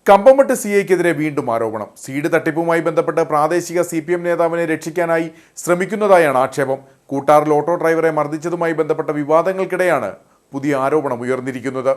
കമ്പമട്ട് സിഐക്കെതിരെ വീണ്ടും ആരോപണം. സീഡ് തട്ടിപ്പുമായി ബന്ധപ്പെട്ട് പ്രാദേശിക CPM നേതാവിനെ രക്ഷിക്കാനായി ശ്രമിക്കുന്നതായാണ് ആക്ഷേപം. കൂട്ടാറിൽ ഓട്ടോ ഡ്രൈവറെ മർദ്ദിച്ചതുമായി ബന്ധപ്പെട്ട വിവാദങ്ങൾക്കിടെയാണ് പുതിയ ആരോപണം ഉയർന്നിരിക്കുന്നത്.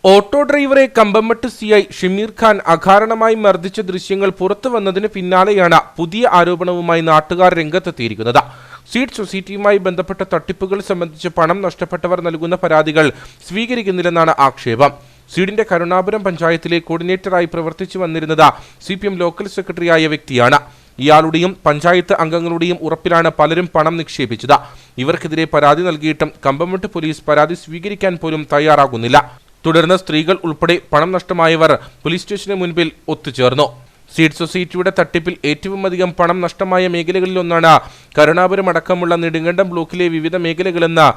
ഓട്ടോ ഡ്രൈവറെ കമ്പമട്ട് CI ഷമീർ ഖാൻ അകാരണമായി മർദ്ദിച്ച ദൃശ്യങ്ങൾ പുറത്തു വന്നതിന് പിന്നാലെയാണ് പുതിയ ആരോപണവുമായി നാട്ടുകാർ രംഗത്തെത്തിയിരിക്കുന്നത്. സീഡ് സൊസൈറ്റിയുമായി ബന്ധപ്പെട്ട തട്ടിപ്പുകൾ സംബന്ധിച്ച് പണം നഷ്ടപ്പെട്ടവർ നൽകുന്ന പരാതികൾ സ്വീകരിക്കുന്നില്ലെന്നാണ് ആക്ഷേപം. സീഡിന്റെ കരുണാപുരം പഞ്ചായത്തിലെ കോർഡിനേറ്ററായി പ്രവർത്തിച്ചു വന്നിരുന്നത് CPM ലോക്കൽ സെക്രട്ടറിയായ വ്യക്തിയാണ്. ഇയാളുടെയും പഞ്ചായത്ത് അംഗങ്ങളുടെയും ഉറപ്പിലാണ് പലരും പണം നിക്ഷേപിച്ചത്. ഇവർക്കെതിരെ പരാതി നൽകിയിട്ടും കമ്പമട്ട് പോലീസ് പരാതി സ്വീകരിക്കാൻ പോലും തയ്യാറാകുന്നില്ല. തുടർന്ന് സ്ത്രീകൾ ഉൾപ്പെടെ പണം നഷ്ടമായവർ പോലീസ് സ്റ്റേഷന് മുൻപിൽ ഒത്തുചേർന്നു. സീഡ് സൊസൈറ്റിയുടെ തട്ടിപ്പിൽ ഏറ്റവും അധികം പണം നഷ്ടമായ മേഖലകളിലൊന്നാണ് കരുണാപുരം അടക്കമുള്ള നെടുങ്കണ്ടം ബ്ലോക്കിലെ വിവിധ മേഖലകളെന്ന്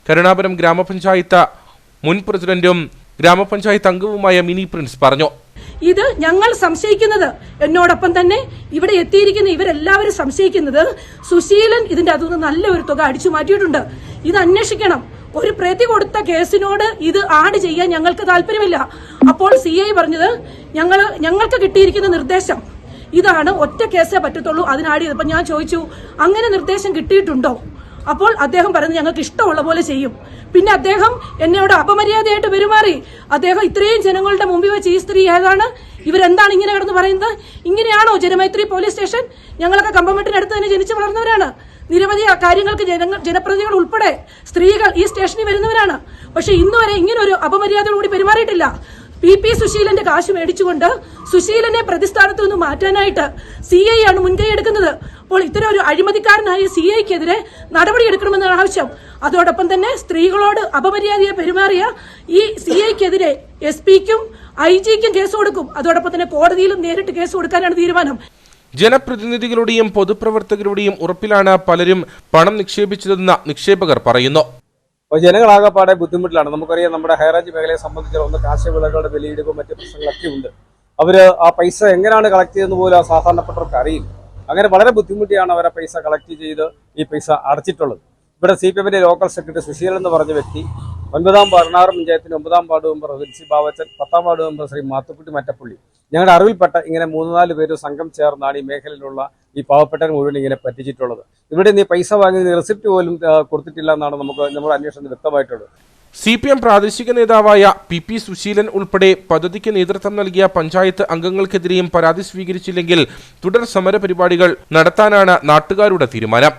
കരുണാപുരം ഗ്രാമപഞ്ചായത്ത് മുൻ പ്രസിഡന്റും ഗ്രാമപഞ്ചായത്ത് അംഗവുമായ മിനി പ്രിൻസ് പറഞ്ഞു. ഇത് ഞങ്ങൾ സംശയിക്കുന്നത്, എന്നോടൊപ്പം തന്നെ ഇവിടെ എത്തിയിരിക്കുന്ന ഇവരെല്ലാവരും സംശയിക്കുന്നത്, സുശീലൻ ഇതിന്റെ അതൊന്ന് നല്ല ഒരു തുക അടിച്ചു മാറ്റിയിട്ടുണ്ട്. ഇത് അന്വേഷിക്കണം. ഒരു പ്രതി കൊടുത്ത കേസിനോട് ഇത് ആഡ് ചെയ്യാൻ ഞങ്ങൾക്ക് താല്പര്യമില്ല. അപ്പോൾ CI പറഞ്ഞത് ഞങ്ങൾക്ക് കിട്ടിയിരിക്കുന്ന നിർദ്ദേശം ഇതാണ്, ഒറ്റ കേസേ പറ്റത്തുള്ളൂ, അതിനാഡ് ചെയ്തപ്പോൾ ഞാൻ ചോദിച്ചു അങ്ങനെ നിർദ്ദേശം കിട്ടിയിട്ടുണ്ടോ? അപ്പോൾ അദ്ദേഹം പറഞ്ഞു ഞങ്ങൾക്ക് ഇഷ്ടമുള്ള പോലെ ചെയ്യും. പിന്നെ അദ്ദേഹം എന്നോട് അപമര്യാദയായിട്ട് പെരുമാറി. അദ്ദേഹം ഇത്രയും ജനങ്ങളുടെ മുമ്പിൽ വെച്ച് ഈ സ്ത്രീ ഏതാണ്, ഇവരെന്താണ് ഇങ്ങനെ കിടന്ന് പറയുന്നത്? ഇങ്ങനെയാണോ ജനമൈത്രി പോലീസ് സ്റ്റേഷൻ? ഞങ്ങളൊക്കെ കമ്പമട്ടിനടുത്ത് തന്നെ ജനിച്ചു വളർന്നവരാണ്. നിരവധി കാര്യങ്ങൾക്ക് ജനപ്രതിനിധികൾ ഉൾപ്പെടെ സ്ത്രീകൾ ഈ സ്റ്റേഷനിൽ വരുന്നവരാണ്. പക്ഷെ ഇന്നുവരെ ഇങ്ങനെ ഒരു അപമര്യാദയോടുകൂടി പെരുമാറിയിട്ടില്ല. PP സുശീലന്റെ കാശ് മേടിച്ചുകൊണ്ട് സുശീലനെ പ്രതിസ്ഥാനത്ത് നിന്ന് മാറ്റാനായിട്ട് CI ആണ് മുൻകൈ എടുക്കുന്നത്. അപ്പോൾ ഇത്തരം ഒരു അഴിമതിക്കാരനായ CIക്കെതിരെ നടപടിയെടുക്കണമെന്നാണ് ആവശ്യം. അതോടൊപ്പം തന്നെ സ്ത്രീകളോട് അപമര്യാദയെ പെരുമാറിയ ഈ CIക്കെതിരെ SP-ക്കും IG-ക്കും കേസ് കൊടുക്കും. അതോടൊപ്പം തന്നെ കോടതിയിലും നേരിട്ട് കേസ് കൊടുക്കാനാണ് തീരുമാനം. ജനപ്രതിനിധികളുടെയും പൊതുപ്രവർത്തകരുടെയും ഉറപ്പിലാണ് പലരും പണം നിക്ഷേപിച്ചതെന്ന് നിക്ഷേപകർ പറയുന്നു. ജനങ്ങളാകെപ്പാടെ ബുദ്ധിമുട്ടിലാണ്. നമുക്കറിയാം, നമ്മുടെ ഹൈറേഞ്ച് മേഖലയെ സംബന്ധിച്ചിടത്തോളം കാർഷിക വിളകളുടെ വിലയിടിവും മറ്റ് പ്രശ്നങ്ങളൊക്കെ ഉണ്ട്. അവര് ആ പൈസ എങ്ങനെയാണ് കളക്ട് ചെയ്തെന്ന് പോലും സാധാരണപ്പെട്ടവർക്ക് അറിയില്ല. അങ്ങനെ വളരെ ബുദ്ധിമുട്ടിയാണ് അവർ ആ പൈസ കളക്ട് ചെയ്ത് ഈ പൈസ അടച്ചിട്ടുള്ളത്. ഇവിടെ CPMന്റെ ലോക്കൽ സെക്രട്ടറി സുശീലൻ എന്ന് പറഞ്ഞ വ്യക്തി 9-ാം പതിനാറ് പഞ്ചായത്തിന് 9-ാം ward member Vincy Bavachan, 10-ാം ward member Shri Mathukutty Mattappally, ഞങ്ങളുടെ അറിവിൽപ്പെട്ട ഇങ്ങനെ 3-4 പേര് സംഘം ചേർന്നാണ് ഈ മേഖലയിലുള്ള ഈ പാവപ്പെട്ടവർ മുഴുവൻ ഇങ്ങനെ പറ്റിച്ചിട്ടുള്ളത്. ഇവിടെ നീ പൈസ വാങ്ങി റെസിപ്റ്റ് പോലും കൊടുത്തിട്ടില്ല എന്നാണ് നമ്മുടെ അന്വേഷണത്തിൽ വ്യക്തമായിട്ടുള്ളത്. CPM പ്രാദേശിക നേതാവായ PP സുശീലൻ ഉൾപ്പെടെ പദ്ധതിക്ക് നേതൃത്വം നൽകിയ പഞ്ചായത്ത് അംഗങ്ങൾക്കെതിരെയും പരാതി സ്വീകരിച്ചില്ലെങ്കിൽ തുടർ സമര പരിപാടികൾ നടത്താനാണ് നാട്ടുകാരുടെ തീരുമാനം.